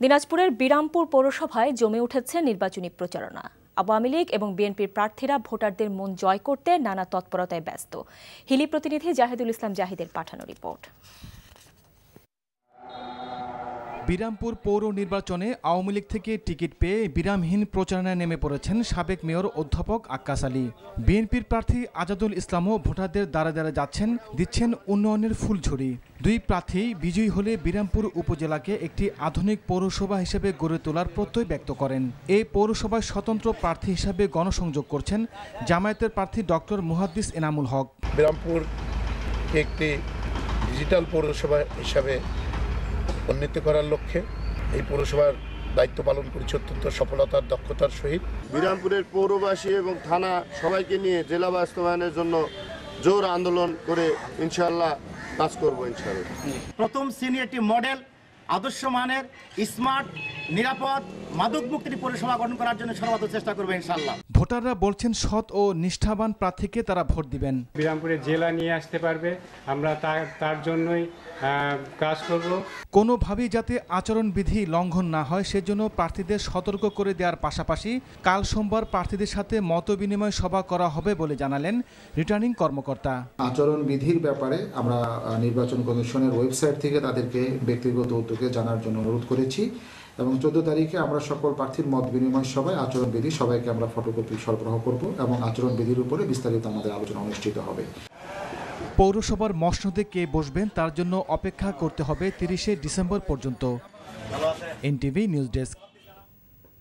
দিনাজপুরের বিরামপুর পৌরসভায় জমে উঠেছে নির্বাচনী প্রচারণা। আওয়ামী লীগ এবং বিএনপির প্রার্থীরা ভোটারদের মন জয় করতে নানা তৎপরতায় ব্যস্ত। হিলি প্রতিনিধি জাহিদুল ইসলাম জাহিদের পাঠানো রিপোর্ট। বিরামপুর পৌর নির্বাচনে আওয়ামী লীগ থেকে টিকিট পেয়ে বিরামহীন প্রচারণায় নেমে পড়েছেন সাবেক মেয়র অধ্যাপক আক্কাস আলী। বিএনপির প্রার্থী আজাদুল ইসলামও ভোটারদের দ্বারে দ্বারে যাচ্ছেন, দিচ্ছেন উন্নয়নের ফুলঝুরি। দুই প্রার্থী বিজয়ী হলে বিরামপুর উপজেলাকে একটি আধুনিক পৌরসভা হিসেবে গড়ে তোলার প্রত্যয় ব্যক্ত করেন। এই পৌরসভায় স্বতন্ত্র প্রার্থী হিসেবে গণসংযোগ করছেন জামায়াতের প্রার্থী ডক্টর মুহাদ্দিস এনামুল হক। বিরামপুর একটি ডিজিটাল পৌরসভা হিসাবে উন্নীত করার লক্ষ্যে এই পৌরসভার দায়িত্ব পালন করছে অত্যন্ত সফলতার দক্ষতার সহিত। বিরামপুরের পৌরবাসী এবং থানা সবাইকে নিয়ে জেলা বাস্তবায়নের জন্য জোর আন্দোলন করে ইনশাআল্লাহ কাজ করব ইনশাআল্লাহ। প্রথম শ্রেণীর একটি মডেল আদর্শ মানের স্মার্ট নিরাপদ মাদক মুক্ত পৌরসভা গঠন করার জন্য সর্বাত্মক চেষ্টা করবে ইনশাআল্লাহ। ভোটাররা বলছেন সৎ ও নিষ্ঠাবান প্রার্থীকে তারা ভোট দিবেন। বিরামপুরে জেলা নিয়ে আসতে পারবে, আমরা তার জন্যই কাজ করব। কোনোভাবেই যাতে আচরণবিধি লঙ্ঘন না হয় সেজন্য প্রার্থীদের সতর্ক করে দেওয়ার পাশাপাশি কাল সোমবার প্রার্থীদের সাথে মতবিনিময় সভা করা হবে বলে জানালেন রিটার্নিং কর্মকর্তা। আচরণবিধির ব্যাপারে আমরা নির্বাচন কমিশনের ওয়েবসাইট থেকে তাদেরকে ব্যক্তিগত উদ্যোগে জানার জন্য অনুরোধ করেছি এবং 14 তারিখে আমরা সকল প্রার্থীর মত বিনিময় সভায় আচরণবিধি সবাইকে আমরা ফটোকপি সরবরাহ করব এবং আচরণবিধির উপরে বিস্তারিত আমাদের আলোচনা অনুষ্ঠিত হবে। পৌরসভার মসনদে কে বসবেন তার জন্য অপেক্ষা করতে হবে 30শে ডিসেম্বর পর্যন্ত। NTV news desk.